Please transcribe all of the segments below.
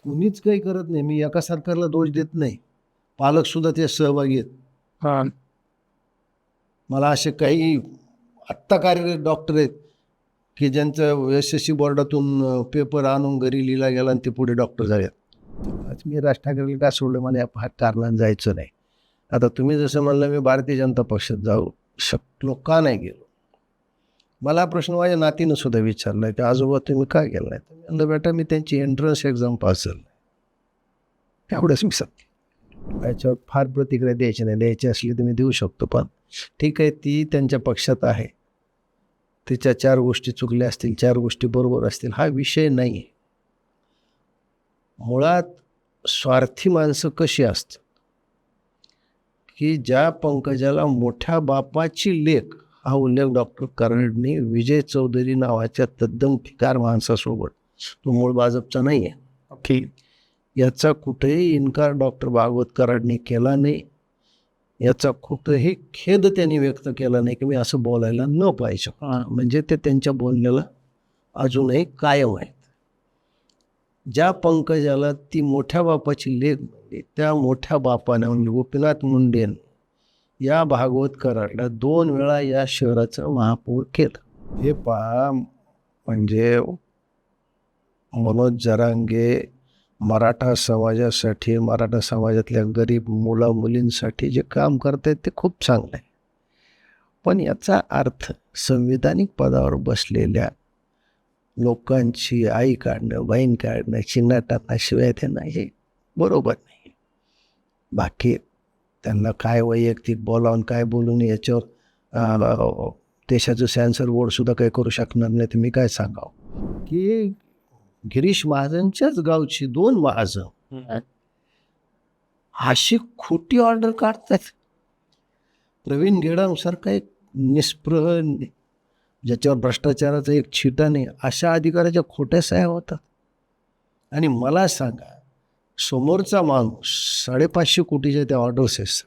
कुणीच काही करत नाही. मी एका सरकारला दोष देत नाही, पालक सुद्धा ते सहभागी आहेत. हा मला असे काही आत्ता कार्यरत डॉक्टर आहेत की ज्यांचं यशस्वी बोर्डातून पेपर आणून घरी लिहिला गेला आणि ते पुढे डॉक्टर झाले. आज मी राज ठाकरेला का सोडलं, मला या कारणाने जायचं नाही. आता तुम्ही जसं म्हणलं मी भारतीय जनता पक्षात जाऊ शकलो, का नाही गेलो. मला प्रश्न माझ्या नातीनं सुद्धा विचारला की आजोबा तुम्ही का गेला नाही. तर म्हणलं बेटा मी त्यांची एंट्रन्स एक्झाम पास झालं, एवढंच मी सांगते. याच्यावर फार प्रतिक्रिया द्यायची नाही, द्यायची असली तर मी देऊ शकतो, पण ठीक आहे, ती त्यांच्या पक्षात आहे, तिच्या 4 गोष्टी चुकल्या असतील, 4 गोष्टी बरोबर असतील, हा विषय नाही आहे. मुळात स्वार्थी माणसं कशी असतात की ज्या पंकजाला मोठ्या बापाची लेक हा उल्लेख डॉक्टर कराडने विजय चौधरी नावाच्या तद्दम ठिकार माणसासोबत, तो मूळ भाजपचा नाही आहे, ओके, याचा कुठेही इन्कार डॉक्टर भागवत कराडने केला नाही. याचा कुठेही खेद त्यांनी व्यक्त केला नाही की मी असं बोलायला न पाहिजे. म्हणजे ते त्यांच्या बोलण्याला अजूनही कायम आहेत. ज्या पंकजाला ती मोठ्या बापाची लेक म्हणली, त्या मोठ्या बापाने म्हणजे गोपीनाथ मुंडेन या भागवत कराडला 2 वेळा या शहराचं महापौर केलं. हे पहा, म्हणजे मनोज जरांगे मराठा समाजासाठी, मराठा समाजातल्या गरीब मुला मुलींसाठी जे काम करत आहेत ते खूप चांगलं आहे, पण याचा अर्थ संविधानिक पदावर बसलेल्या लोकांची आई काढणं, बहीण काढणं, चिन्हाटांना शिवाय त्यांना हे बरोबर नाही. बाकी त्यांना काय वैयक्तिक बोलावून काय बोलून याच्यावर देशाचं सेन्सर बोर्डसुद्धा काही करू शकणार नाही. तर मी काय सांगावं की गिरीश महाजनच्याच गावची 2 महाजन अशी खोटी ऑर्डर काढतात. प्रवीण गेडामसारखा एक निष्प्रह, ज्याच्यावर भ्रष्टाचाराचा एक छिटा नाही, अशा अधिकाऱ्याच्या खोट्या सह्या होतात. आणि मला सांगा, समोरचा माणूस 550 कोटीच्या त्या ऑर्डर्स आहेत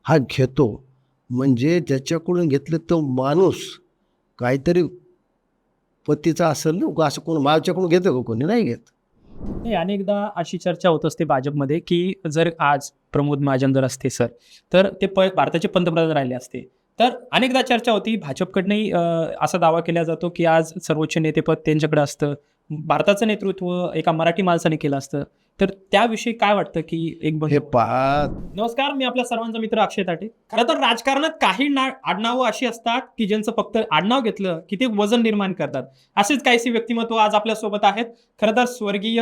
हा घेतो, म्हणजे ज्याच्याकडून घेतलं तो माणूस काहीतरी पतीचा असेल ना, असं कोण माझ्याकडून घेतं का? कोणी नाही घेत. नाही, अनेकदा अशी चर्चा होत असते भाजपमध्ये की जर आज प्रमोद महाजन जर असते सर, तर ते भारताचे पंतप्रधान राहिले असते. तर अनेकदा चर्चा होती, भाजपकडनंही असा दावा केला जातो की आज सर्वोच्च नेतेपद त्यांच्याकडे असतं, भारताचं नेतृत्व एका मराठी माणसाने केलं असतं. तर त्याविषयी काय वाटतं की हे पहा, नमस्कार, मी आपला सर्वांचा मित्र अक्षय ताटे. खरं तर राजकारणात काही आडनावं अशी असतात की ज्यांचं फक्त आडनाव घेतलं की ते वजन निर्माण करतात. असेच काहीसे व्यक्तिमत्व आज आपल्यासोबत आहेत. खरं तर स्वर्गीय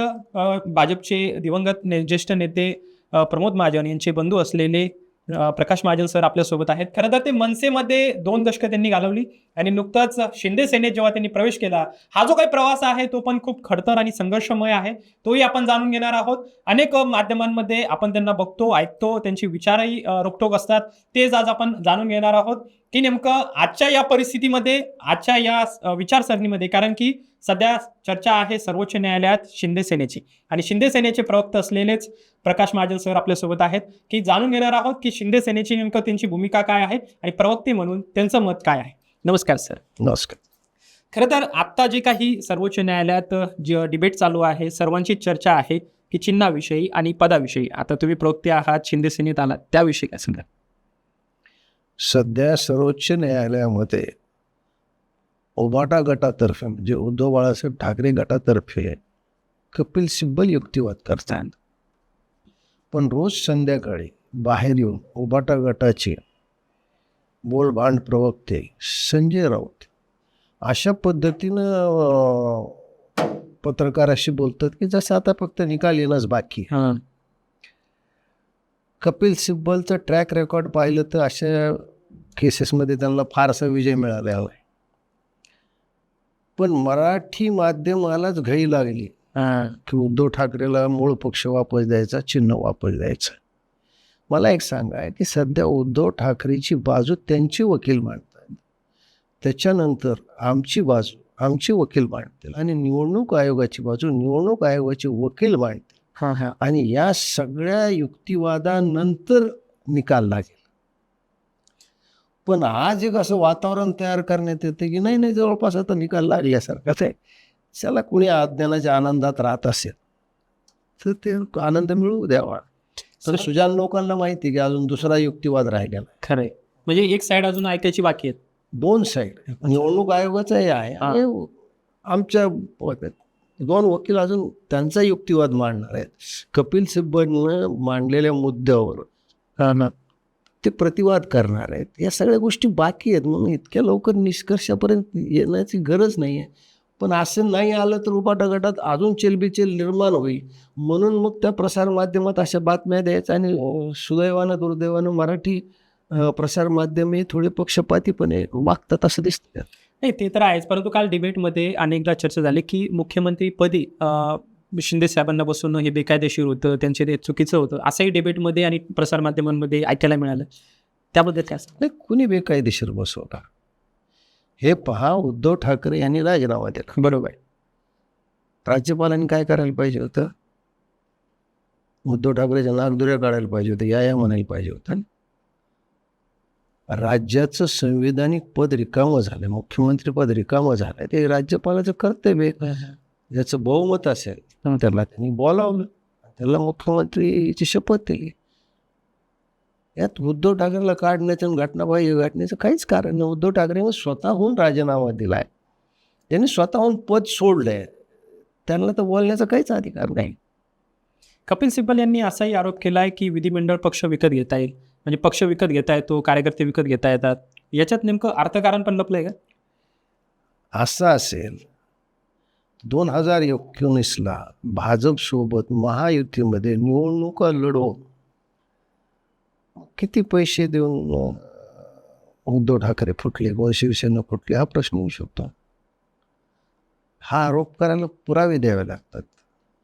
भाजपचे दिवंगत ज्येष्ठ नेते प्रमोद महाजन यांचे बंधू असलेले प्रकाश महाजन सर आपल्यासोबत आहेत. खरं तर ते मनसेमध्ये 2 दशकं त्यांनी घालवली आणि नुकताच शिंदे सेनेत जेव्हा त्यांनी प्रवेश केला, हा जो काही प्रवास आहे तो पण खूप खडतर आणि संघर्षमय आहे, तोही आपण जाणून घेणार आहोत. अनेक माध्यमांमध्ये आपण त्यांना बघतो, ऐकतो, त्यांची विचारही रोखठोक असतात. तेच आज आपण जाणून घेणार आहोत की नेमकं आजच्या या परिस्थितीमध्ये, आजच्या या विचारसरणीमध्ये, कारण की सध्या चर्चा आहे सर्वोच्च न्यायालयात शिंदे सेनेची, आणि शिंदे सेनेचे प्रवक्ते असलेलेच प्रकाश महाजन सर आपल्यासोबत आहेत की जाणून घेणार आहोत की शिंदे सेनेची नेमकं त्यांची भूमिका काय आहे आणि प्रवक्ते म्हणून त्यांचं मत काय आहे. नमस्कार सर. नमस्कार. खरं तर आत्ता जे काही सर्वोच्च न्यायालयात जे डिबेट चालू आहे, सर्वांची चर्चा आहे की चिन्हाविषयी आणि पदाविषयी. आता तुम्ही प्रवक्ते आहात, शिंदे सेनेत आलात, त्याविषयी काय सांगा. सध्या सर्वोच्च न्यायालयामध्ये उबाटा गटातर्फे म्हणजे उद्धव बाळासाहेब ठाकरे गटातर्फे कपिल सिब्बल युक्तिवाद करतात, पण रोज संध्याकाळी बाहेर येऊन उबाटा गटाचे बोलबांड प्रवक्ते संजय राऊत अशा पद्धतीनं पत्रकाराशी बोलतात की जसं आता फक्त निकाल येणंच बाकी. कपिल सिब्बलचं ट्रॅक रेकॉर्ड पाहिलं तर अशा केसेसमध्ये त्यांना फारसा विजय मिळाला आहे, पण मराठी माध्यमालाच घाई लागली की उद्धव ठाकरेला मूळ पक्ष वापस द्यायचा, चिन्ह वापस द्यायचं. मला एक सांगा की सध्या उद्धव ठाकरेची बाजू त्यांची वकील मांडतात, त्याच्यानंतर आमची बाजू आमची वकील मांडतील, आणि निवडणूक आयोगाची बाजू निवडणूक आयोगाचे वकील मांडतील, आणि या सगळ्या युक्तिवादानंतर निकाल लागेल. पण आज एक असं वातावरण तयार करण्यात येतं की नाही जवळपास आता निकाल लागल्यासारखाच आहे, चला कुणी अज्ञानाच्या आनंदात राहत असेल. तर ते आनंद मिळू द्यावा. तर सुजाण लोकांना माहिती आहे की अजून दुसरा युक्तिवाद राहिलेला. खरंय, म्हणजे एक साईड अजून ऐकायची बाकी आहेत. दोन साईड निवडणूक आयोगाचं हे आहे आणि आमच्या दोन वकील अजून त्यांचा युक्तिवाद मांडणार आहेत. कपिल सिब्बलनं मांडलेल्या मुद्द्यावर ते प्रतिवाद करणार आहेत. या सगळ्या गोष्टी बाकी आहेत, म्हणून इतक्या लवकर निष्कर्षापर्यंत येण्याची गरज नाही आहे. पण असं नाही आलं तर उपाटागटात अजून चेलबिचेल निर्माण होईल. म्हणून मग त्या प्रसारमाध्यमात अशा बातम्या द्यायच्या आणि सुदैवानं दुर्दैवानं मराठी प्रसारमाध्यमे थोडे पक्षपातीपणे वागतात असं दिसतं. नाही ते तर आहेच, परंतु काल डिबेटमध्ये अनेकदा चर्चा झाली की मुख्यमंत्रीपदी शिंदे साहेबांना बसवणं हे बेकायदेशीर होतं, त्यांचे ते चुकीचं होतं, असंही डिबेटमध्ये आणि प्रसारमाध्यमांमध्ये ऐकायला मिळालं. त्याबद्दल काय असं? नाही, कुणी बेकायदेशीर बसवला हे पहा. उद्धव ठाकरे यांनी राजीनामा दिला, बरोबर. राज्यपालांनी काय करायला पाहिजे होतं? उद्धव ठाकरेच्या नागदुऱ्या काढायला पाहिजे होतं, या म्हणायला पाहिजे होतं. राज्याचं संविधानिक पद रिकामं झालं, मुख्यमंत्री पद रिकामं झालं, ते राज्यपालाचं कर्तव्य आहे. ज्याचं बहुमत असेल त्याला त्यांनी बोलावलं, त्याला मुख्यमंत्रीची शपथ दिली. यात उद्धव ठाकरेला काढण्याचं आणि घटनाबाह्य घटनेचं काहीच कारण नाही. उद्धव ठाकरेने स्वतःहून राजीनामा दिला आहे, त्यांनी स्वतःहून पद सोडलं आहे, त्यांना तर बोलण्याचा काहीच अधिकार नाही. कपिल सिब्बल यांनी असाही आरोप केला आहे की विधिमंडळ पक्ष विकत घेता येईल, म्हणजे पक्ष विकत घेता येतो, कार्यकर्ते विकत घेता येतात. याच्यात नेमकं अर्थकारण पण लपलंय का? असं असेल 2019ला भाजपसोबत महायुतीमध्ये निवडणुका लढवून किती पैसे देऊन उद्धव ठाकरे फुटले व शिवसेना फुटली, हा प्रश्न होऊ शकतो. हा आरोप करायला पुरावे द्यावे लागतात.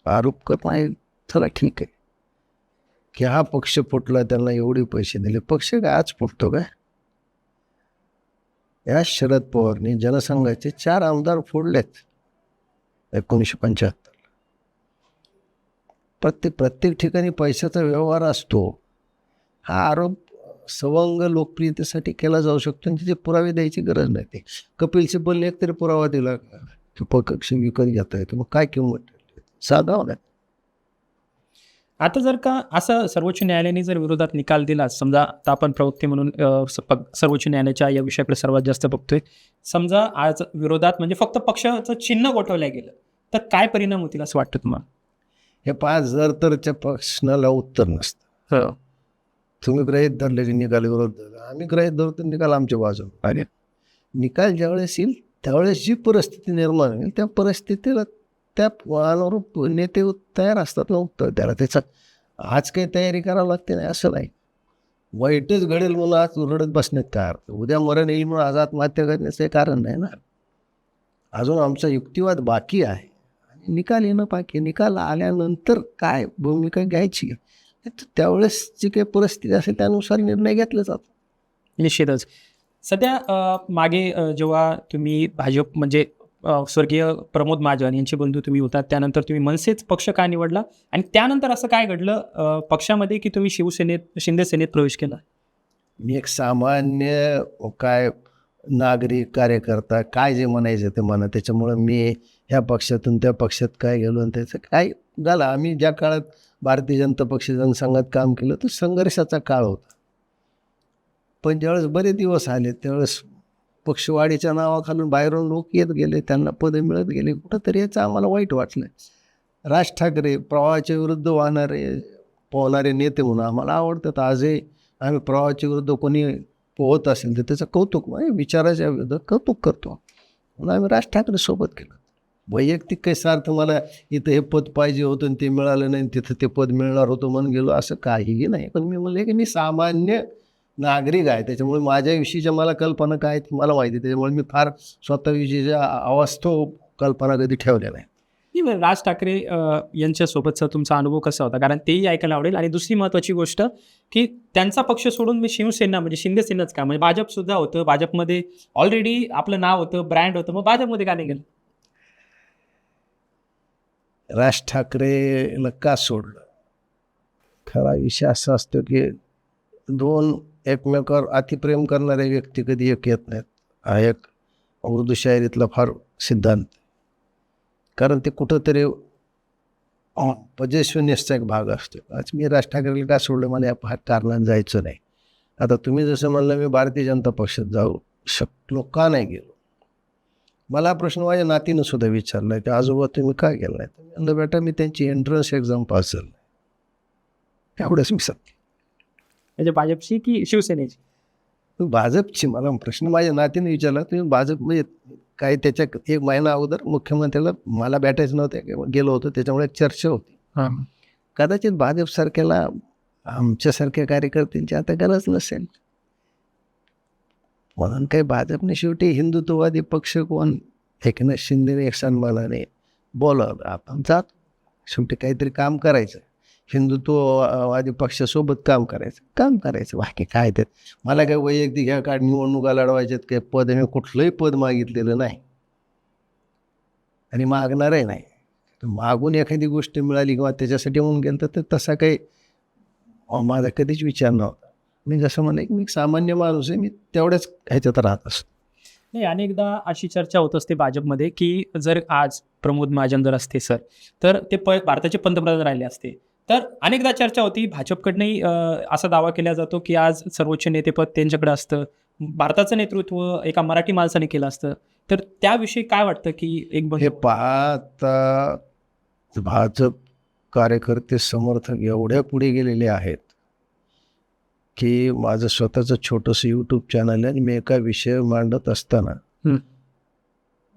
आरोप करणे चला ठीक आहे की हा पक्ष फुटला, त्यांना एवढे पैसे दिले. पक्ष काय आज फुटतो काय? या शरद पवारने जनसंघाचे 4 आमदार फोडलेत 1975. प्रत्येक ठिकाणी पैशाचा व्यवहार असतो. हा आरोप सवंग लोकप्रियतेसाठी केला जाऊ शकतो आणि तिचे पुरावे द्यायची गरज नाही. ते कपिल सिब्बलने एकतरी पुरावा दिला की पक्ष विकत घेता येतो, मग काय किंमत साधा होता. आता जर का असं सर्वोच्च न्यायालयाने जर विरोधात निकाल दिला, समजा आता आपण प्रवक्ते म्हणून सर्वोच्च न्यायालयाच्या या विषयाकडे सर्वात जास्त बघतोय, समजा आज विरोधात म्हणजे फक्त पक्षाचं चिन्ह गोठवलं गेलं तर काय परिणाम होतील असं वाटतं तुम्हाला? हे 5 जर तरच्या प्रश्नाला उत्तर नसतं. तुम्ही गृहीत धरले की निकाल विरोध झाला, आम्ही गृहीत धरतो निकाल आमच्या बाजूने. आणि निकाल ज्यावेळेस येईल त्यावेळेस जी परिस्थिती निर्माण होईल त्या परिस्थितीला त्या अनुरूप नेते तयार असतात ना उत्तर द्यायला. त्याचा आज काही तयारी करावं लागते नाही असं नाही. वाईटच घडेल म्हणून आज रडत बसण्यात काय अर्थ? उद्या मरण येईल म्हणून आज आत्महत्या करण्याचं काही कारण नाही ना. अजून आमचा युक्तिवाद बाकी आहे आणि निकाल येणं बाकी. निकाल आल्यानंतर काय भूमिका घ्यायची त्यावेळेस जी काही परिस्थिती असेल त्यानुसार निर्णय घेतला जातो. निश्चितच. सध्या मागे जेव्हा तुम्ही भाजप म्हणजे स्वर्गीय प्रमोद महाजन यांचे बंधू तुम्ही होतात, त्यानंतर तुम्ही मनसेच पक्ष का निवडला आणि त्यानंतर असं काय घडलं पक्षामध्ये की तुम्ही शिंदे सेनेत प्रवेश केला? मी एक सामान्य काय नागरिक कार्यकर्ता काय जे म्हणायचं ते म्हणा. त्याच्यामुळं मी ह्या पक्षातून त्या पक्षात काय गेलो आणि त्याचं काय झालं. आम्ही ज्या काळात भारतीय जनता पक्ष जनसंघात काम केलं तर संघर्षाचा काळ होता. पण ज्यावेळेस बरेच दिवस आले त्यावेळेस पक्षवाढीच्या नावाखालून बाहेरून लोक येत गेले, त्यांना पदं मिळत गेले. कुठंतरी याचं आम्हाला वाईट वाटलं. राज ठाकरे प्रवाहाच्या विरुद्ध पोहणारे नेते म्हणून आम्हाला आवडतात. आजही आम्ही प्रवाहाच्या विरुद्ध कोणी पोहत असेल तर त्याचं कौतुक विचाराच्या विरुद्ध कौतुक करतो म्हणून आम्ही राज ठाकरे सोबत केलं. वैयक्तिक काही सार्थ मला इथं हे पद पाहिजे होतं आणि ते मिळालं नाही, तिथं ते पद मिळणार होतं म्हणून गेलो असं काहीही नाही. पण मी म्हणले की मी सामान्य नागरिक आहे, त्याच्यामुळे माझ्याविषयीच्या मला कल्पना काय ती मला माहिती. त्याच्यामुळे मी फार स्वतःविषयीच्या अवास्तव कल्पना कधी ठेवल्या नाही. राज ठाकरे यांच्यासोबतचा तुमचा अनुभव कसा होता? कारण तेही ऐकायला आवडेल. आणि दुसरी महत्त्वाची गोष्ट की त्यांचा पक्ष सोडून मी शिवसेना म्हणजे शिंदे सेनाच का, म्हणजे भाजपसुद्धा होतं, भाजपमध्ये ऑलरेडी आपलं नाव होतं, ब्रँड होतं, मग भाजपमध्ये का नाही गेलं? राज ठाकरेला का सोडलं? खरा विषय असा असतो की 2 एकमेकावर अतिप्रेम करणारे व्यक्ती कधी एक येत नाहीत. हा एक उर्दू शायरीतला फार सिद्धांत. कारण ते कुठंतरी पजेशनिस्टचा एक भाग असतो. आज मी राज ठाकरेला का सोडलं, मला या कारणाने जायचं नाही. आता तुम्ही जसं म्हणलं मी भारतीय जनता पक्षात जाऊ शकलो, का नाही गेलो. मला प्रश्न माझ्या नातीनं सुद्धा विचारला की आजोबा तुम्ही का गेला नाही. म्हणलं बेटा मी त्यांची एंट्रन्स एक्झाम पास झालं, एवढंच मी सत्य. म्हणजे भाजपची की शिवसेनेची? भाजपची. मला प्रश्न माझ्या नातीने विचारला तुम्ही भाजप म्हणजे काही त्याच्या एक महिना अगोदर मुख्यमंत्र्याला मला भेटायचं नव्हतं, गेलो होतो, त्याच्यामुळे एक चर्चा होती. कदाचित भाजपसारख्याला आमच्यासारख्या कार्यकर्त्यांची आता गरज नसेल, म्हणून काही भाजपने शेवटी हिंदुत्ववादी पक्ष कोण एकनाथ शिंदेने एक सन्मानाने बोलावलं, आपण जात शेवटी काहीतरी काम करायचं, हिंदुत्ववादी पक्षासोबत काम करायचं बाकी काय. ते मला काय वैयक्तिक ह्या काळ निवडणुका लढवायच्यात, काही पद मी कुठलंही पद मागितलेलं नाही आणि मागणारही नाही. मागून एखादी गोष्ट मिळाली किंवा त्याच्यासाठी म्हणून गेलं तर तसा काही माझा कधीच विचार नव्हता. मी जसं म्हणेन मी सामान्य माणूस आहे, मी तेवढ्याच ह्याच्यात राहत असतो. नाही, अनेकदा अशी चर्चा होत असते भाजपमध्ये की जर आज प्रमोद महाजन जर असते सर, तर ते भारताचे पंतप्रधान राहिले असते. तर अनेकदा चर्चा होती, भाजपकडनंही असा दावा केला जातो की आज सर्वोच्च नेतेपद त्यांच्याकडे असतं, भारताचं नेतृत्व एका मराठी माणसाने केलं असतं. तर त्याविषयी काय वाटतं की एक हे पाहता भाजप कार्यकर्ते समर्थक एवढ्या पुढे गेलेले आहेत की माझं स्वतःचं छोटंसं यूट्यूब चॅनल आहे आणि मी एका विषय मांडत असताना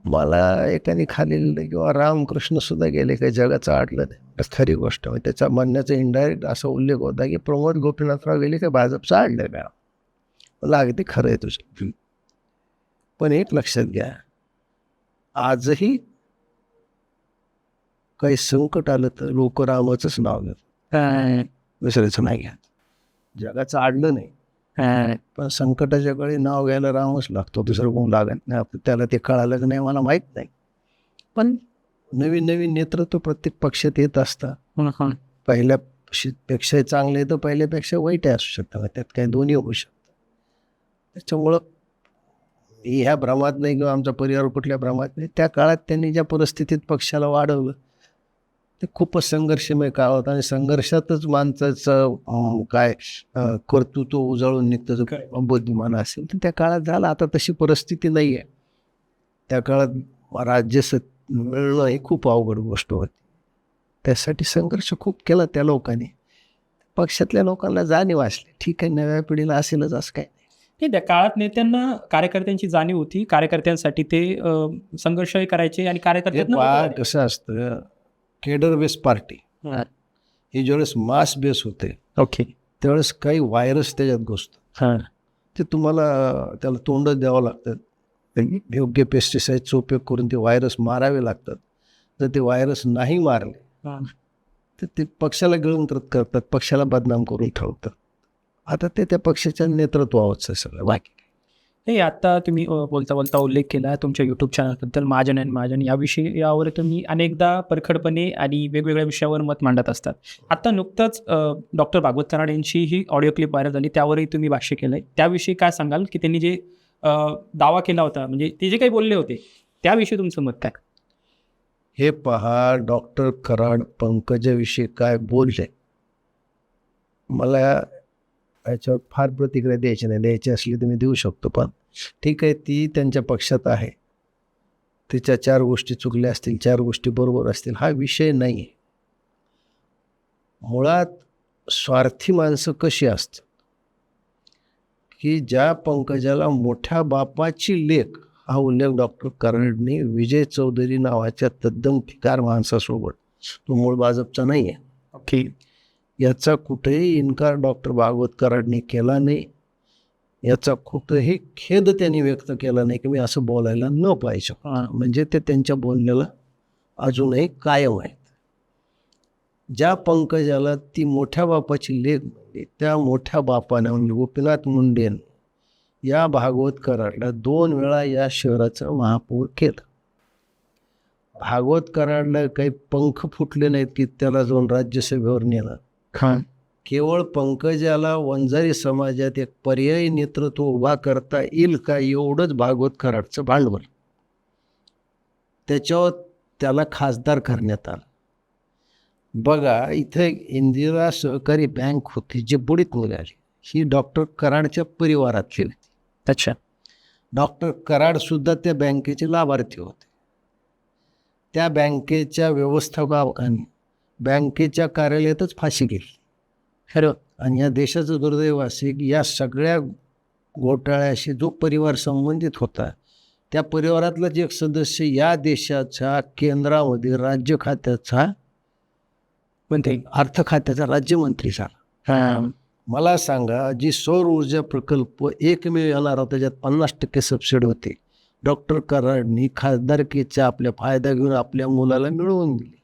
मला एकाने खाली लिहिलं किंवा रामकृष्ण सुद्धा गेले, काही जगाचं आडलं नाही. खरी गोष्ट म्हणजे त्याच्या म्हणण्याचा इनडायरेक्ट असा उल्लेख होता की प्रमोद गोपीनाथराव गेले काय भाजपचं आडलं नाही. मला अगदी खरं आहे तुझं. पण एक लक्षात घ्या, आजही काही संकट आलं तर लोक रामाचंच नाव घेतात, दुसऱ्याचं नाही घ्या. जगाचं आडलं नाही, पण संकटाच्या काळी नाव घ्यायला रामच लागतो, दुसरं कोण लागत नाही. त्याला ते कळालं की नाही मला माहीत नाही. पण नवीन नवीन नेतृत्व प्रत्येक पक्षात येत असतात. पहिल्यापेक्षा चांगले तर पहिल्यापेक्षा वाईट असू शकतं, त्यात काही दोन्ही होऊ शकतं. त्याच्यामुळं ह्या भ्रमात नाही किंवा आमचा परिवार कुठल्या भ्रमात नाही. त्या काळात त्यांनी ज्या परिस्थितीत पक्षाला वाढवलं ते खूपच संघर्षमय काळ होता आणि संघर्षातच माणसाचं काय कर्तृत्व उजळून निघतं जो बुद्धिमान असेल तर त्या काळात झालं. आता तशी परिस्थिती नाही आहे. त्या काळात राज्य मिळणं ही खूप अवघड गोष्ट होती. त्यासाठी संघर्ष खूप केला त्या लोकांनी. पक्षातल्या लोकांना जाणीव असली, ठीक आहे नव्या पिढीला असेलच असं काय नाही. त्या काळात नेत्यांना कार्यकर्त्यांची जाणीव होती, कार्यकर्त्यांसाठी ते संघर्षही करायचे आणि कार्यकर्त्यांना कसं असतं, केडर बेस पार्टी ही ज्यावेळेस मास बेस होते ओके त्यावेळेस काही व्हायरस त्याच्यात घुसतात, ते तुम्हाला त्याला तोंड द्यावं लागतं. योग्य पेस्टिसाईडचा उपयोग करून ते व्हायरस मारावे लागतात. जर ते व्हायरस नाही मारले तर ते पक्षाला गिळंकृत करतात, पक्षाला बदनाम करून ठेवतात. आता ते त्या पक्षाच्या नेतृत्वावरच सगळं बाकी. नाही, आता तुम्ही बोलता बोलता उल्लेख केला तुमच्या यूट्यूब चॅनलबद्दल, महाजन अँड महाजन यावर तुम्ही अनेकदा परखडपणे आणि वेगवेगळ्या विषयावर मत मांडत असतात. आता नुकतंच डॉक्टर भागवत कराड यांची ही ऑडिओ क्लिप व्हायरल झाली, त्यावरही तुम्ही भाष्य केलं आहे. त्याविषयी काय सांगाल की त्यांनी जे दावा केला होता, म्हणजे ते जे काही बोलले होते त्याविषयी तुमचं मत काय? हे पहा, डॉक्टर कराड पंकजाविषयी काय बोलले, मला याच्यावर फार प्रतिक्रिया द्यायची नाही. द्यायची असली तर मी देऊ शकतो, पण ठीक आहे, ती त्यांच्या पक्षात आहे, तिच्या 4 गोष्टी चुकल्या असतील, 4 गोष्टी बरोबर असतील, हा विषय नाही आहे. मुळात स्वार्थी माणसं कशी असतात की ज्या पंकजाला मोठ्या बापाची लेक हा उल्लेख डॉक्टर कराडने विजय चौधरी नावाच्या तद्दम फिकार माणसासोबत, तो मूळ भाजपचा नाही आहे, ओके, याचा कुठेही इन्कार डॉक्टर भागवत कराडने केला नाही. याचा कुठेही खेद त्यांनी व्यक्त केला नाही की मी असं बोलायला न पाहिजे. म्हणजे ते त्यांच्या बोलण्याला अजूनही कायम आहेत. ज्या पंकजाला ती मोठ्या बापाची लेक म्हणली, त्या मोठ्या बापाने म्हणजे गोपीनाथ मुंडे या भागवत कराडला 2 वेळा या शहराचं महापौर केलं. भागवत कराडला काही पंख फुटले नाहीत की त्याला जाऊन राज्यसभेवर नेलं. केवळ पंकजाला वंजारी समाजात एक पर्यायी नेतृत्व उभा करता येईल का एवढंच भागवत कराडचं भांडवल, त्याच्यावर त्याला खासदार करण्यात आलं. बघा, इथे इंदिरा सहकारी बँक होती जी बुडीत निघाली. ही डॉक्टर कराडच्या परिवारातली होती. अच्छा. डॉक्टर कराड सुद्धा त्या बँकेचे लाभार्थी होते. त्या बँकेच्या व्यवस्थापकाने बँकेच्या कार्यालयातच फाशी घेतली. खरं. आणि या देशाचं दुर्दैव असे की या सगळ्या घोटाळ्याशी जो परिवार संबंधित होता त्या परिवारातलाच एक सदस्य या देशाच्या केंद्रामध्ये राज्य खात्याचा मंत्री. अर्थ खात्याचा राज्यमंत्री झाला. हां. मला सांगा, जी सौर ऊर्जा प्रकल्प एकमेव येणार होता ज्यात 50% सबसिडी होते, डॉक्टर कराडनी खासदारकीचा आपल्या फायदा घेऊन आपल्या मुलाला मिळवून दिली.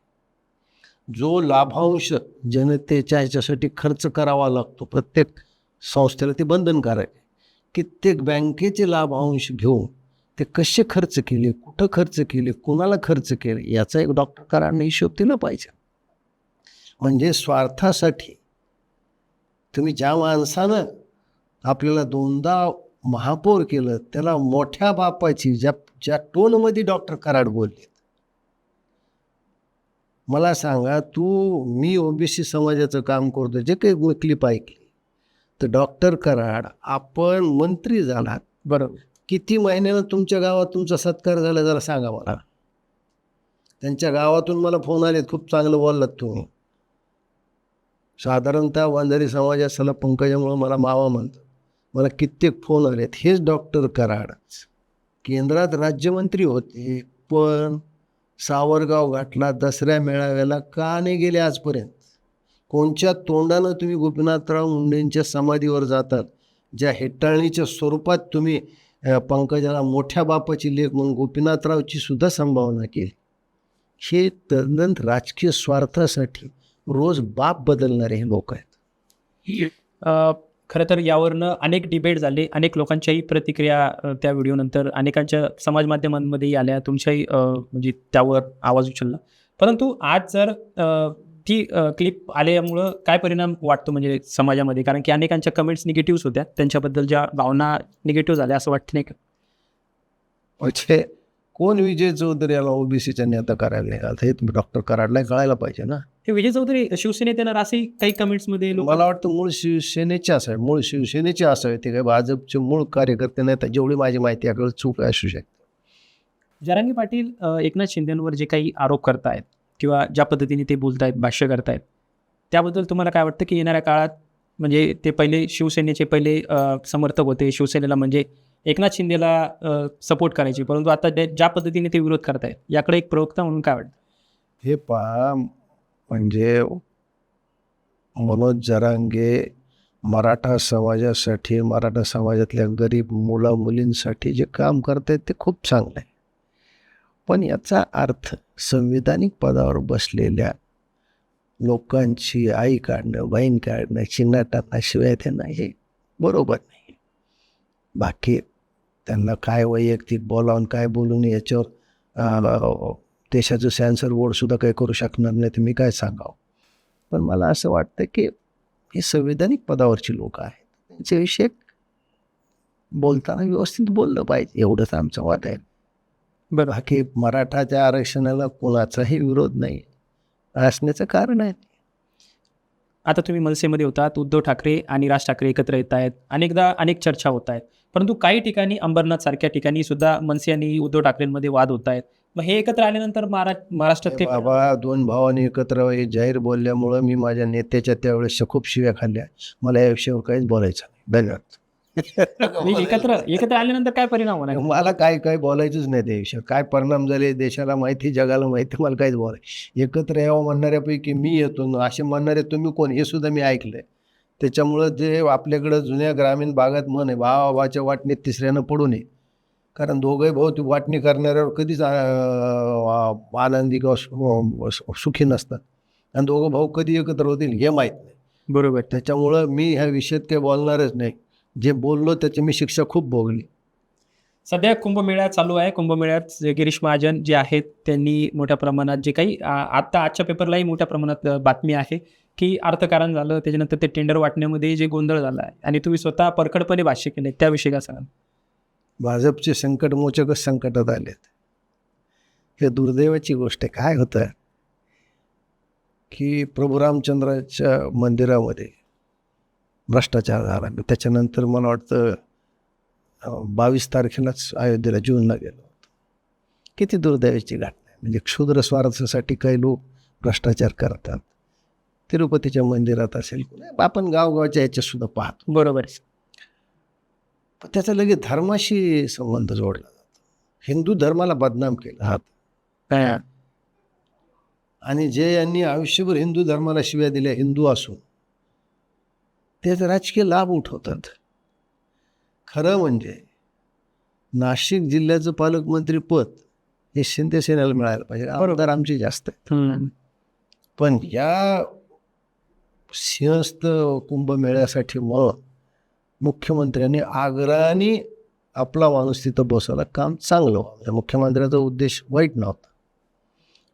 जो लाभांश जनतेच्या ह्याच्यासाठी खर्च करावा लागतो प्रत्येक संस्थेला, ते बंधनकारक आहे. कित्येक बँकेचे लाभांश घेऊन ते कसे खर्च केले, कुठं खर्च केले, कुणाला खर्च केले, याचा एक डॉक्टर कराडने हिशोब दिला पाहिजे. म्हणजे स्वार्थासाठी तुम्ही ज्या माणसानं आपल्याला 2दा महापौर केलं त्याला मोठ्या बापाची ज्या टोनमध्ये डॉक्टर कराड बोलले, मला सांगा, मी ओबीसी समाजाचं काम करतो, जे काही क्लिप ऐकली, तर डॉक्टर कराड आपण मंत्री झालात, बरोबर. किती महिन्यानं तुमच्या गावात तुमचा सत्कार झाला जरा सांगा मला. त्यांच्या गावातून मला फोन आलेत, खूप चांगलं बोललात तुम्ही. साधारणतः वंजारी समाजाला पंकजामुळे मला मावा म्हणतात. मला कित्येक फोन आलेत. हेच डॉक्टर कराड केंद्रात राज्यमंत्री होते, पण सावरगाव घाटला दसऱ्या मेळाव्याला का नाही गेले आजपर्यंत? कोणच्या तोंडानं तुम्ही गोपीनाथराव मुंडेंच्या समाधीवर जातात? ज्या हेटाळणीच्या स्वरूपात तुम्ही पंकजाला मोठ्या बापाची लेख म्हणून गोपीनाथरावची सुद्धा संभावना केली. हे तद्दन राजकीय स्वार्थासाठी रोज बाप बदलणारे हे लोक आहेत. खरं तर यावरनं अनेक डिबेट झाले, अनेक लोकांच्याही प्रतिक्रिया त्या व्हिडिओनंतर अनेकांच्या समाज माध्यमांमध्येही आल्या, तुमच्याही म्हणजे त्यावर आवाज उचलला. परंतु आज जर ती क्लिप आल्यामुळं काय परिणाम वाटतो म्हणजे समाजामध्ये? कारण की अनेकांच्या कमेंट्स निगेटिव्ह होत्या, त्यांच्याबद्दल ज्या भावना निगेटिव्ह झाल्या असं वाटतं नाही का? म्हणजे कोण विजय चौधरी याला ओबीसीच्या नेता करायला निघाला, हे डॉक्टर कराडला कळायला पाहिजे ना. हे विजय चौधरी शिवसेनेत येणार असे काही कमेंट्समध्ये लोक. मला वाटतं मूळ शिवसेनेचे असावे, ते काही भाजपचे मूळ कार्यकर्ते नाहीत, जेवढी माझी माहिती याकडे चूक असू शकते. जरांगे पाटील एकनाथ शिंदेंवर जे काही आरोप करतायत किंवा ज्या पद्धतीने ते बोलतायत, भाष्य करतायत, त्याबद्दल तुम्हाला काय वाटतं की येणाऱ्या काळात म्हणजे ते पहिले शिवसेनेचे समर्थक होते, शिवसेनेला म्हणजे एकनाथ शिंदेला सपोर्ट करायचे, परंतु आता ज्या पद्धतीने ते विरोध करतायत याकडे एक प्रवक्ता म्हणून काय वाटतं? हे पहा, म्हणजे मनोज जरांगे मराठा समाजासाठी, मराठा समाजातल्या गरीब मुला मुलींसाठी जे काम करतायत ते खूप चांगलं आहे. पण याचा अर्थ संविधानिक पदावर बसलेल्या लोकांची आई काढणं, बहीण काढणं, चिन्ह टाकण्याशिवाय त्यांना हे बरोबर नाही. बाकी त्यांना काय वैयक्तिक बोलावून काय बोलून याच्यावर देशाचं सेन्सर बोर्डसुद्धा काही करू शकणार नाही, तर मी काय सांगावं. पण मला असं वाटतं की हे संविधानिक पदावरची लोक आहेत, त्यांच्याविषयी बोलताना व्यवस्थित बोललं पाहिजे, एवढंच आमचं मत आहे. बरं, बाकी मराठाच्या आरक्षणाला कोणाचाही विरोध नाही असण्याचं कारण आहे. आता तुम्ही मनसेमध्ये होतात, उद्धव ठाकरे आणि राज ठाकरे एकत्र येत आहेत, अनेक चर्चा होत आहेत, परंतु काही ठिकाणी अंबरनाथ सारख्या ठिकाणी सुद्धा मनसे आणि उद्धव ठाकरेंमध्ये वाद होत आहेत. मग हे एकत्र आल्यानंतर महाराष्ट्रात ते बाबा, 2 भावांनी एकत्र हे जाहीर बोलल्यामुळं मी माझ्या नेत्याच्या त्यावेळेस खूप शिव्या खाल्ल्या. मला या विषयावर काहीच बोलायचं नाही. धन्यवाद. एकत्र आल्यानंतर काय परिणाम होणार? मला काय बोलायचंच नाही त्या विषयावर. काय परिणाम झाले देशाला माहिती, जगाला माहिती, मला काहीच बोलाय. एकत्र यावं म्हणणाऱ्यापैकी मी येतो, असे म्हणणारे तुम्ही कोण, हे सुद्धा मी ऐकलंय. त्याच्यामुळं जे आपल्याकडं जुन्या ग्रामीण भागात म्हण आहे, भावाच्या वाटणीत तिसऱ्यानं पडू नये. कारण दोघंही भाऊ ती वाटणी करणाऱ्यावर कधीच आनंदी किंवा सुखी नसतात, आणि दोघं भाऊ कधी एकत्र होतील हे माहीत नाही. बरोबर. त्याच्यामुळं मी ह्या विषयात काही बोलणारच नाही. जे बोललो त्याची मी शिक्षा खूप भोगली. सध्या कुंभमेळा चालू आहे. कुंभमेळ्यात गिरीश महाजन जे आहेत त्यांनी मोठ्या प्रमाणात जे काही आजच्या पेपरलाही मोठ्या प्रमाणात बातमी आहे की अर्थकारण झालं, त्याच्यानंतर ते टेंडर वाटण्यामध्ये जे गोंधळ झाला आहे, आणि तुम्ही स्वतः परखडपणे भाष्य केले, त्याविषयी काय सांगाल? भाजपचे संकटमोचकच संकटात आलेत. हे दुर्दैवाची गोष्ट आहे. काय होतं की प्रभू रामचंद्राच्या मंदिरामध्ये भ्रष्टाचार झाला. त्याच्यानंतर मला वाटतं 22 तारखेलाच अयोध्येला जूनला गेलो होतो. किती दुर्दैवाची घटना आहे. म्हणजे क्षुद्र स्वार्थासाठी काही लोक भ्रष्टाचार करतात. तिरुपतीच्या मंदिरात असेल, आपण गावगावच्या याच्यात सुद्धा पाहतो. बरोबर. पण त्याचा लगेच धर्माशी संबंध जोडला जातो. हिंदू धर्माला बदनाम केला हात. काय आणि जे यांनी आयुष्यभर हिंदू धर्माला शिव्या दिल्या, हिंदू असून, त्याचे राजकीय लाभ उठवतात. खरं म्हणजे नाशिक जिल्ह्याचं पालकमंत्री पद हे शिंदे सेनेला मिळायला पाहिजे. आमदार आमचे जास्त आहेत. पण या सिंहस्थ कुंभमेळ्यासाठी मग मुख्यमंत्र्यांनी आग्रहाने आपला माणूस तिथं बसवला. काम चांगलं व्हावं. मुख्यमंत्र्याचा उद्देश वाईट नव्हता.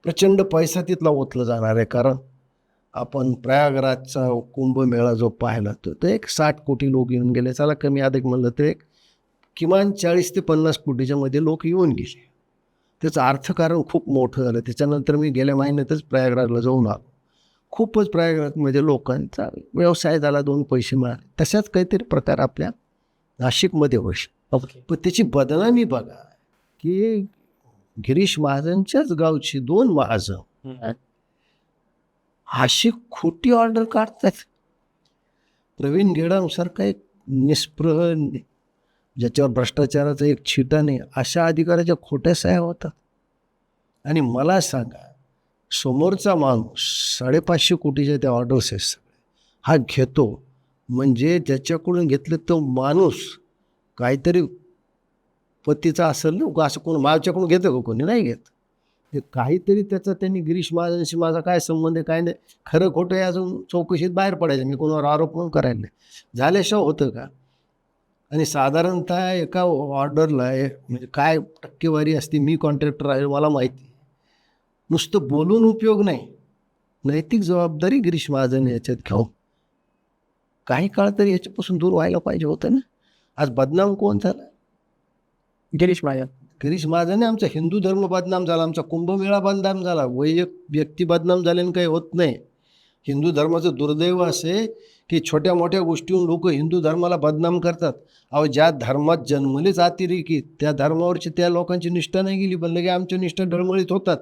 प्रचंड पैसा तिथला ओतला जाणार आहे. कारण आपण प्रयागराजचा कुंभमेळा जो पाहिला तो एक 60 कोटी लोक येऊन गेले. चला कमी अधिक म्हणलं तर एक किमान 40 ते 50 कोटीच्या मध्ये लोक येऊन गेले. त्याचं अर्थकारण खूप मोठं झालं. त्याच्यानंतर मी गेल्या महिन्यातच प्रयागराजला जाऊन आलो. खूपच प्रयागराजमध्ये लोकांचा व्यवसाय झाला, 2 पैसे मिळाले. तशाच काहीतरी प्रकार आपल्या नाशिकमध्ये होईल. पण त्याची बदनामी बघा की गिरीश महाजनच्याच गावची 2 महाजन अशी खोटी ऑर्डर काढतात. प्रवीण गेडामसारखा एक निष्प्रह, ज्याच्यावर भ्रष्टाचाराचा एक छिटा नाही, अशा अधिकाऱ्याच्या खोट्या सह्या होतात. आणि मला सांगा, समोरचा माणूस 550 कोटीच्या त्या ऑर्डर्स आहेत हा घेतो, म्हणजे ज्याच्याकडून घेतलं तो माणूस काहीतरी पतीचा असेल ना. असं कोण माझ्याकडून घेतं का? कोणी नाही घेत. ते काहीतरी त्याचा त्यांनी गिरीश महाजनशी माझा काय संबंध आहे काय नाही, खरं खोटं आहे अजून चौकशीत बाहेर पडायचं. मी कोणावर आरोप पण करायला नाही. झाल्याशिवाय होतं का? आणि साधारणतः एका ऑर्डरला म्हणजे काय टक्केवारी असते, मी कॉन्ट्रॅक्टर आहे मला माहिती. नुसतं बोलून उपयोग नाही, नैतिक जबाबदारी गिरीश महाजन याच्यात घेऊ. काही काळ तरी याच्यापासून दूर व्हायला पाहिजे होतं ना. आज बदनाम कोण झाला? गिरीश महाजन. गिरीश महाजन. आमचा हिंदू धर्म बदनाम झाला, आमचा कुंभमेळा बदनाम झाला. व्यक्ती बदनाम झाल्याने काही होत नाही. हिंदू धर्माचं दुर्दैव असे की छोट्या मोठ्या गोष्टीहून लोक हिंदू धर्माला बदनाम करतात. अहो, ज्या धर्मात जन्मलेच अतिरेकी त्या धर्मावरची त्या लोकांची निष्ठा नाही गेली, पण लगे आमच्या निष्ठा डळमळीत होतात.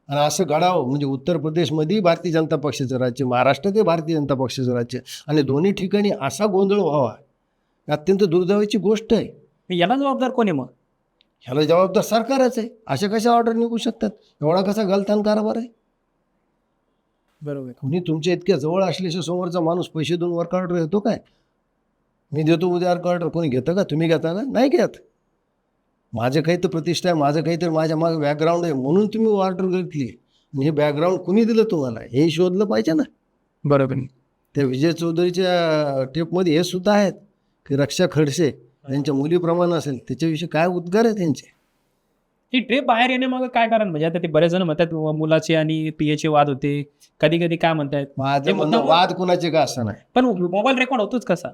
आणि असं घडावं म्हणजे उत्तर प्रदेशमध्ये भारतीय जनता पक्षाचं राज्य, महाराष्ट्रातही भारतीय जनता पक्षाचं राज्य, आणि दोन्ही ठिकाणी असा गोंधळ व्हावा अत्यंत दुर्दैवाची गोष्ट आहे. याला जबाबदार कोण आहे मग? ह्याला जबाबदार सरकारच आहे. अशा कशा ऑर्डर निघू शकतात? एवढा कसा गलथान कारभार आहे? बरोबर. कोणी तुमच्या इतक्या जवळ असल्याशिवाय समोरचा माणूस पैसे देऊन वर्क ऑर्डर घेतो काय? मी देतो उद्या वर्क ऑर्डर, कोणी घेतं का? तुम्ही घेता का? नाही घेत. माझं काही तर प्रतिष्ठा आहे, माझं काहीतरी माझ्या मागे बॅकग्राऊंड आहे म्हणून तुम्ही ऑर्डर घेतली. आणि हे बॅकग्राऊंड कुणी दिलं तुम्हाला हे शोधलं पाहिजे ना. बरोबर. त्या विजय चौधरीच्या टेपमध्ये हे सुद्धा आहेत की रक्षा खडसे त्यांच्या मुलीप्रमाणे असेल, त्याच्याविषयी काय उद्गार आहे त्यांचे? ही ट्रेप बाहेर येणे मग काय कारण? म्हणजे आता ते बरेच जण म्हणतात मुलाचे आणि पियेचे वाद होते, कधी कधी काय म्हणतात माझं म्हणणं वाद कुणाचे का असं नाही, पण मोबाईल रेकॉर्ड होतोच कसा?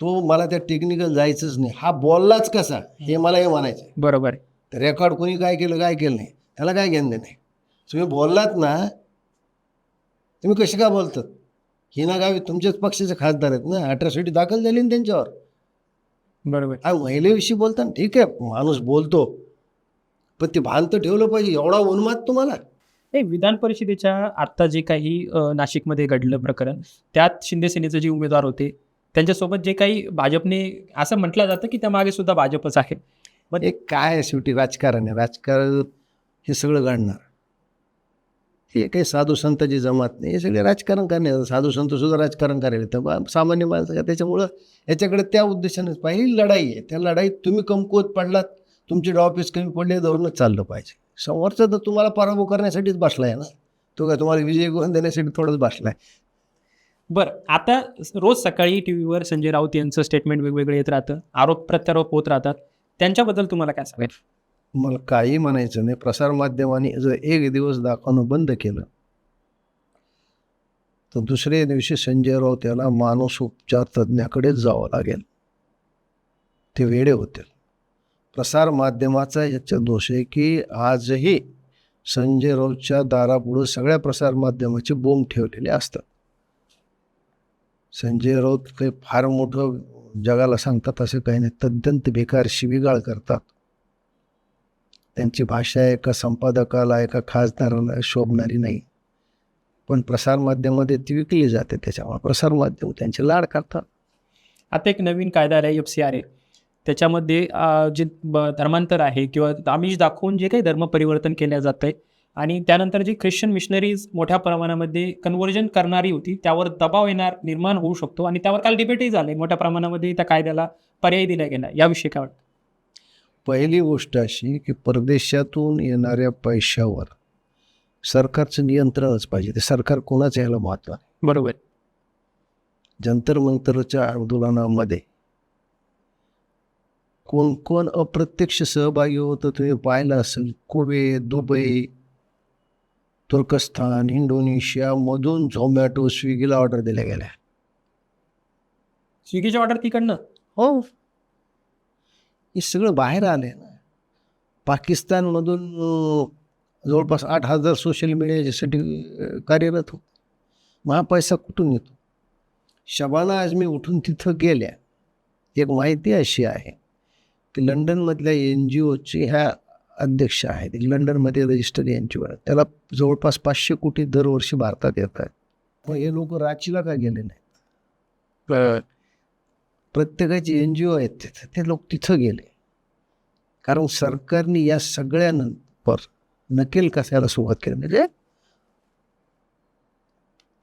तो मला त्या टेक्निकल जायचंच नाही. हा बोललाच कसा हे मला हे म्हणायचं. बरोबर. तर रेकॉर्ड कोणी काय केलं काय केलं नाही त्याला काय घेणं नाही. तुम्ही बोललात ना, तुम्ही कसे का बोलतात? हिना गावी तुमच्याच पक्षाचे खासदार आहेत ना, अट्रॉसिटी दाखल झाली ना त्यांच्यावर. बरोबर. हा महिलेविषयी बोलताना ठीक आहे, माणूस बोलतो, पण ते भान तर ठेवलं पाहिजे. एवढा उन्माद तुम्हाला? विधान परिषदेच्या आत्ता जे काही नाशिकमध्ये घडलं प्रकरण, त्यात शिंदे सेनेचे जे उमेदवार होते त्यांच्यासोबत जे काही भाजपने असं म्हटलं जातं की त्या मागे सुद्धा भाजपच आहे. पण एक काय आहे, शेवटी राजकारण आहे. राजकारण हे सगळं घडणार. हे काही साधू संतांची जमात नाही, हे सगळे राजकारण करणे. साधू संत सुद्धा राजकारण करायला तर सामान्य माणसं. त्याच्यामुळं याच्याकडे त्या उद्देशानेच पहिली लढाई आहे. त्या लढाईत तुम्ही कमकुवत पडलात, तुमचे ऑफिस कमी पडले, धरूनच चाललं पाहिजे. समोरचा तर तुम्हाला पराभव करण्यासाठीच बसला आहे ना, तो काय तुम्हाला विजय करून देण्यासाठी थोडंच बसला आहे. बरं, आता रोज सकाळी टी व्हीवर संजय राऊत यांचं स्टेटमेंट वेगवेगळे येत राहतं, आरोप प्रत्यारोप होत राहतात. त्यांच्याबद्दल तुम्हाला काय सांगायचं? मला काही म्हणायचं नाही. प्रसारमाध्यमांनी जर एक दिवस दाखवणं बंद केलं तर दुसऱ्या दिवशी संजय राऊत याला मानसोपचार तज्ज्ञाकडेच जावं लागेल. ते वेडे होतील. प्रसारमाध्यमाचा याचा दोष आहे की आजही संजय राऊतच्या दारापुढं सगळ्या प्रसारमाध्यमाचे बोंब ठेवलेले असतात. संजय राऊत काही फार मोठं जगाला सांगतात असं काही नाही, अत्यंत बेकार शिवीगाळ करतात. त्यांची भाषा एका संपादकाला एका खासदाराला शोभणारी नाही, पण प्रसारमाध्यमामध्ये ती विकली जाते. त्याच्यामुळे प्रसारमाध्यम त्यांचे लाड करतात. आता एक नवीन कायदा आला FCRA, त्याच्यामध्ये जे धर्मांतर आहे किंवा आमिष दाखवून जे काही धर्म परिवर्तन केलं जातं आहे आणि त्यानंतर जी ख्रिश्चन मिशनरीज मोठ्या प्रमाणामध्ये कन्व्हर्जन करणारी होती त्यावर दबाव निर्माण होऊ शकतो आणि त्यावर काल डिबेटही झाले. मोठ्या प्रमाणामध्ये त्या कायद्याला पर्याय दिला गेला. याविषयी काय वाटतं? पहिली गोष्ट अशी की परदेशातून येणाऱ्या पैशावर सरकारचं नियंत्रणच पाहिजे. ते सरकार कोणाचं यायला महत्त्व आहे. बरोबर. जंतर मंतरच्या आंदोलनामध्ये कोण कोण अप्रत्यक्ष सहभागी होतं तुम्ही पाहिलं असेल. कुवेत, दुबई, तुर्कस्तान, इंडोनेशिया मधून झोमॅटो, स्विगीला ऑर्डर दिल्या गेल्या. स्विगीची ऑर्डर तिकडनं? हो, हे सगळं बाहेर आले ना. पाकिस्तानमधून जवळपास 8,000 सोशल मीडियासाठी कार्यरत होते. मग हा पैसा कुठून येतो? शबाना आझमी उठून तिथं गेल्या. एक माहिती अशी आहे की लंडनमधल्या NGOचे ह्या अध्यक्ष आहेत. लंडनमध्ये रजिस्टर NGO आहे. त्याला जवळपास 500 कोटी दरवर्षी भारतात येतात. मग हे लोक रांचीला का गेले नाहीत? प्रत्येकाची NGO आहेत तिथे, ते लोक तिथं गेले. कारण सरकारने या सगळ्यानंतर नकेल कसायला सुरुवात केली. म्हणजे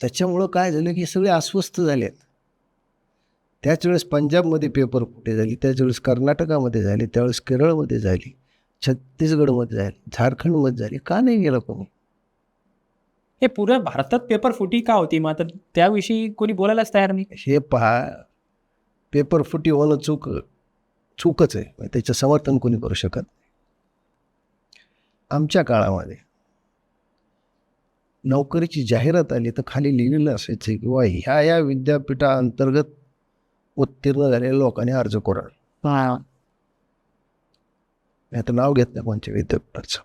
त्याच्यामुळं काय झालं की सगळे अस्वस्थ झालेत. त्याच वेळेस पंजाबमध्ये पेपर फुटे झाली, त्याच वेळेस कर्नाटकामध्ये झाली, त्यावेळेस केरळमध्ये झाली, छत्तीसगडमध्ये झाली, झारखंडमध्ये झाली. का नाही गेलं कोणी? हे पुऱ्या भारतात पेपर फुटी का होती? मग आता त्याविषयी कोणी बोलायलाच तयार नाही. हे पहा, पेपर फुटी होणं चूकच आहे. त्याचं समर्थन कोणी करू शकत नाही. आमच्या काळामध्ये नोकरीची जाहिरात आली तर खाली लिहिलेलं असायचं किंवा ह्या विद्यापीठाअंतर्गत उत्तीर्ण झालेल्या लोकांनी अर्ज करा. मी आता नाव घेत नाही कोणत्या विद्यापीठाचं,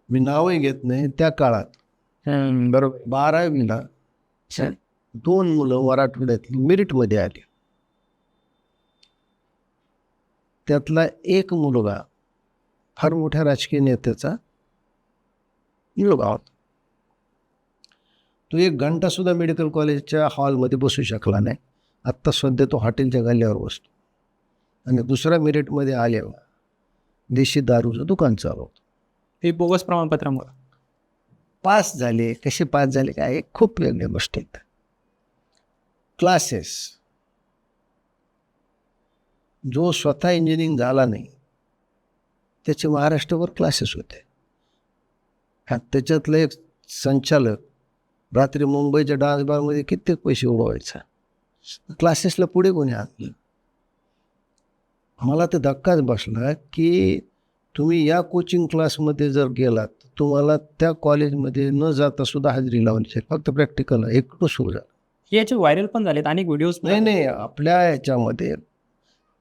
मी नावही घेत नाही. त्या काळात बरोबर. 12वीला 2 मुलं मराठवाड्यातली मेरिटमध्ये आली. त्यातला एक मुलगा फार मोठ्या राजकीय नेत्याचा मुलगा होता. तो 1 घंटा सुद्धा मेडिकल कॉलेजच्या हॉलमध्ये बसू शकला नाही. आत्ता सध्या तो हॉटेलच्या गल्ल्यावर बसतो. आणि दुसऱ्या मेरिटमध्ये आल्यावर देशी दारूचं दुकान चालवतो. हे बोगस प्रमाणपत्रामुळे पास झाले. कसे पास झाले काय, खूप वेगळ्या गोष्टी आहेत. क्लासेस, जो स्वतः इंजिनिअरिंग झाला नाही त्याचे महाराष्ट्रावर क्लासेस होते. त्याच्यातलं एक संचालक रात्री मुंबईच्या डान्स बारमध्ये कित्येक पैसे उडवायचा. क्लासेसला पुढे कोणी आणलं? मला तर धक्काच बसला की तुम्ही या कोचिंग क्लासमध्ये जर गेलात तर तुम्हाला त्या कॉलेजमध्ये न जाता सुद्धा हजेरी लावायची, फक्त प्रॅक्टिकल एकटं सुरू झालं. याचे व्हायरल पण झालेत अनेक व्हिडिओज. नाही, आपल्या ह्याच्यामध्ये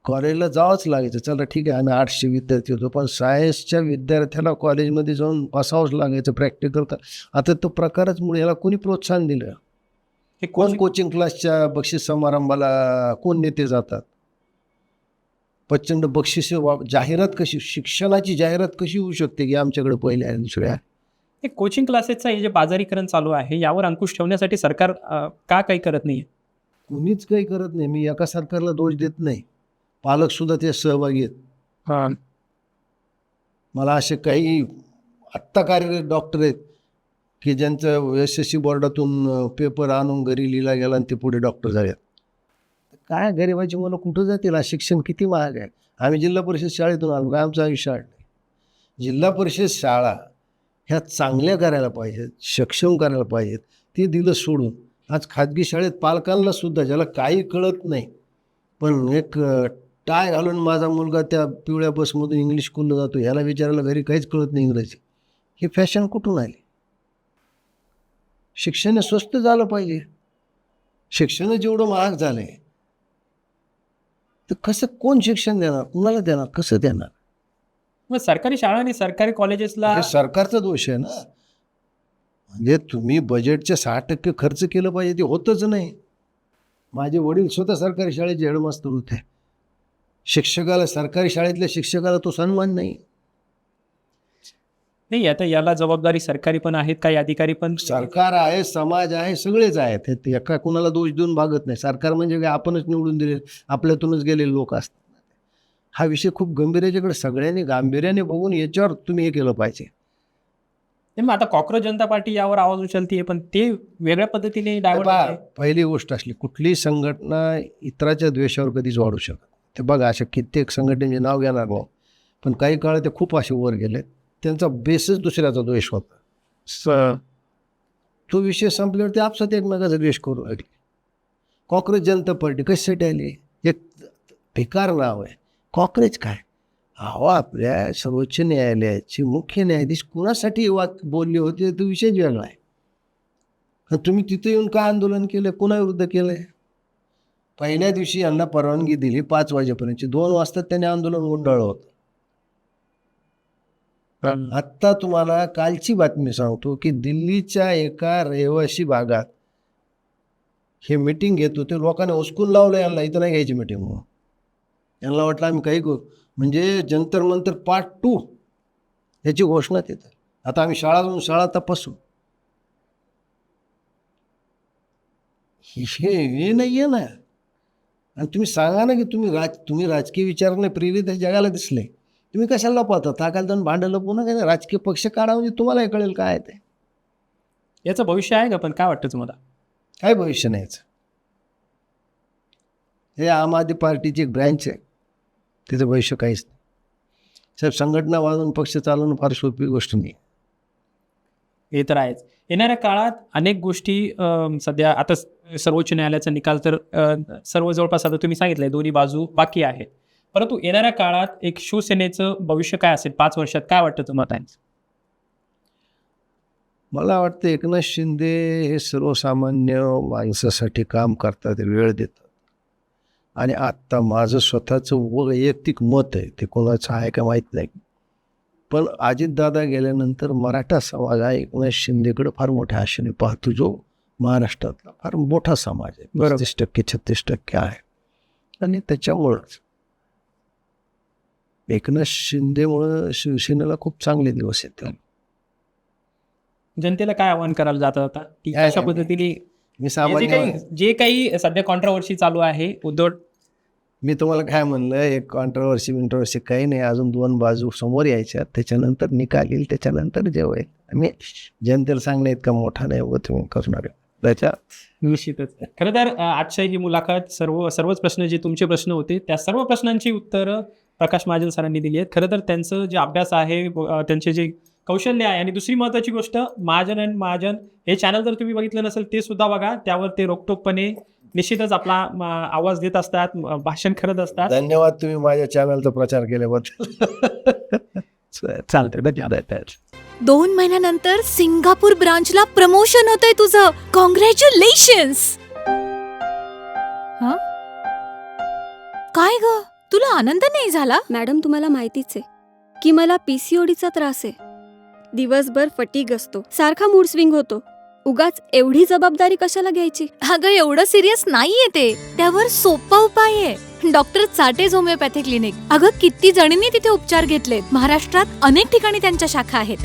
कॉलेजला जावंच लागायचं. चला ठीक आहे, आम्ही 800 विद्यार्थी होतो, पण सायन्सच्या विद्यार्थ्याला कॉलेजमध्ये जाऊन बसावंच लागायचं प्रॅक्टिकल. आता तो प्रकारच मुळे याला कोणी प्रोत्साहन दिलं? हे कोण कोचिंग क्लासच्या बक्षीस समारंभाला कोण नेते जातात? प्रचंड बक्षीस जाहिरात कशी, शिक्षणाची जाहिरात कशी होऊ शकते की आमच्याकडे पहिल्या आणि दुसऱ्या? हे कोचिंग क्लासेसचं हे जे बाजारीकरण चालू आहे यावर अंकुश ठेवण्यासाठी सरकार का काही करत नाही? कुणीच काही करत नाही. मी एका सरकारला दोष देत नाही, पालक सुद्धा ते सहभागी आहेत. मला असे काही आत्ता कार्यरत डॉक्टर आहेत की ज्यांचं SSC बोर्डातून पेपर आणून घरी लिहिला गेला आणि ते पुढे डॉक्टर झाले. काय गरिबाची मुलं कुठं जातील? शिक्षण किती महाग आहे. आम्ही जिल्हा परिषद शाळेतून आलो, काय आमचा आयुष्य नाही. जिल्हा परिषद शाळा ह्या चांगल्या करायला पाहिजेत, सक्षम करायला पाहिजेत. ते दिलं सोडून आज खाजगी शाळेत पालकांना सुद्धा, ज्याला काही कळत नाही पण एक टाय घालून माझा मुलगा त्या पिवळ्या बसमधून इंग्लिश स्कूलला जातो, ह्याला विचारायला घरी काहीच कळत नाही इंग्रजी. ही फॅशन कुठून आली? शिक्षण स्वस्त झालं पाहिजे. शिक्षण जेवढं महाग झालं आहे तर कसं, कोण शिक्षण देणार, कुणाला देणार, कसं देणार? मग सरकारी शाळा आणि सरकारी कॉलेजेसला हे सरकारचा दोष आहे ना. म्हणजे तुम्ही बजेटचे 60% खर्च केलं पाहिजे, ते होतच नाही. माझे वडील स्वतः सरकारी शाळेचे हेडमास्तर होते. शिक्षकाला, सरकारी शाळेतल्या शिक्षकाला तो सन्मान नाही. नाही, आता याला जबाबदारी सरकारी पण आहेत, काही अधिकारी पण. सरकार आहे, समाज आहे, सगळेच आहेत. ते एका कुणाला दोष देऊन भागत नाही. सरकार म्हणजे काय आपणच निवडून दिले, आपल्यातूनच गेलेले लोक असतात. हा विषय खूप गंभीर आहे. याच्याकडे सगळ्यांनी गांभीर्याने बघून याच्यावर तुम्ही हे केलं पाहिजे. नाही, मग आता कॉक्रोच जनता पार्टी यावर आवाज उचलते, पण ते वेगळ्या पद्धतीने डायव्हर्ट होते. पहिली गोष्ट असली, कुठलीही संघटना इतराच्या द्वेषावर कधीच वाढू शकत. ते बघा, अशा कित्येक संघटनेचे नाव घेणार नाही, पण काही काळ ते खूप असे वर गेले. त्यांचा बेसच दुसऱ्याचा द्वेष होता. तो विषय संपल्यावर ते आपसात एकमेकाचा द्वेष करू लागले. कॉक्रोच जनता पार्टी कशासाठी आली? एक बेकार नाव आहे. कॉक्रोच काय? अहो, आपल्या सर्वोच्च न्यायालयाचे मुख्य न्यायाधीश कुणासाठी बोलले होते तो विषयच वेगळा आहे. तुम्ही तिथे येऊन का आंदोलन केलं? कुणाविरुद्ध केलं आहे? पहिल्या दिवशी यांना परवानगी दिली 5 वाजेपर्यंतची. 2 वाजता त्यांनी आंदोलन गुंडाळलं होतं. आत्ता तुम्हाला कालची बातमी सांगतो की दिल्लीच्या एका रहिवासी भागात हे मिटिंग घेत होते. लोकांनी उचकून लावलं यांना, इथं नाही घ्यायची मिटिंग म्हणून. यांना वाटलं आम्ही काही करू, म्हणजे जंतर मंतर पार्ट 2 ह्याची घोषणा देतात. आता आम्ही शाळा जाऊन शाळा तपासू. हे नाही आहे ना. आणि तुम्ही सांगा ना की तुम्ही राजकीय विचाराने प्रेरित आहे, जगाला दिसले. तुम्ही कशाला लपवता? ताकाला जाऊन भांडं लपवू नका. राजकीय पक्ष काढा, म्हणजे तुम्हाला कळेल काय आहे ते. याचं भविष्य आहे का? पण काय वाटतं तुम्हाला? काय भविष्य नाही याचं. हे आम आदमी पार्टीची एक ब्रँच आहे, तिचं भविष्य काहीच नाही. साहेब, संघटना वाढवून पक्ष चालवणं फार सोपी गोष्ट नाही. हे तर आहेच. येणाऱ्या काळात अनेक गोष्टी सध्या आता सर्वोच्च न्यायालयाचा निकाल तर सर्व जवळपास आता तुम्ही सांगितलंय दोन्ही बाजू बाकी आहेत, परंतु येणाऱ्या काळात एक शिवसेनेचं भविष्य काय असेल 5 वर्षात? काय वाटतं तुम्हाला? मला वाटतं एकनाथ शिंदे हे सर्वसामान्य माणसासाठी काम करतात, वेळ देतात. आणि आत्ता माझं स्वतःचं वैयक्तिक मत आहे, ते कोणाचं आहे का माहीत नाही, पण अजितदादा गेल्यानंतर मराठा समाज हा एकनाथ शिंदेकडे फार मोठ्या आशेने पाहतो, जो महाराष्ट्रातला फार मोठा समाज आहे. 35-36% आहे. आणि त्याच्यामुळंच एकनाथ शिंदेमुळं शिवसेनेला खूप चांगले दिवस येतील. जनतेला काय आवाहन करायला जातं आता की अशा पद्धतीने मी सामान्य जे काही सध्या कॉन्ट्रोवर्सी चालू आहे उद्धव? मी तुम्हाला काय म्हणलं, एक कॉन्ट्रोवर्सी काही नाही. अजून 2 बाजू समोर यायच्या, त्याच्यानंतर निकाल येईल, त्याच्यानंतर जे होईल. आम्ही जनतेला सांगणे इतका मोठा नाही होत तुम्ही करणार त्याच्या. निश्चितच. खरं तर आजच्या ही मुलाखत सर्वच प्रश्न जे तुमचे प्रश्न होते त्या सर्व प्रश्नांची उत्तरं प्रकाश महाजन सरांनी दिली आहेत. खरं तर त्यांचं जे अभ्यास आहे, त्यांचे जे कौशल्य आहे, आणि दुसरी महत्त्वाची गोष्ट, महाजन अँड महाजन हे चॅनल जर तुम्ही बघितलं नसेल ते सुद्धा बघा. त्यावर ते रोखटोकपणे निश्चितच आपला आवाज देत असतात, भाषण करत असतात. धन्यवाद तुम्ही माझ्या चॅनलचा प्रचार केल्याबद्दल. चालतंय, धन्यवाद. 2 महिन्यानंतर सिंगापूर ब्रांचला प्रमोशन होतंय तुझं. कॉंग्रॅच्युलेशन्स. काय ग, तुला आनंद नाही झाला? मॅडम, तुम्हाला माहितीच आहे की मला PCODचा त्रास आहे. दिवसभर फटीग असतो, सारखा मूड स्विंग होतो. उगाच एवढी जबाबदारी कशाला घ्यायची? अगं, एवढं सिरियस नाहीये ते. त्यावर सोपा उपाय आहे, डॉक्टर चाटेज होमिओपॅथी क्लिनिक. अगं, किती जणींनी तिथे उपचार घेतलेत. महाराष्ट्रात अनेक ठिकाणी त्यांच्या शाखा आहेत.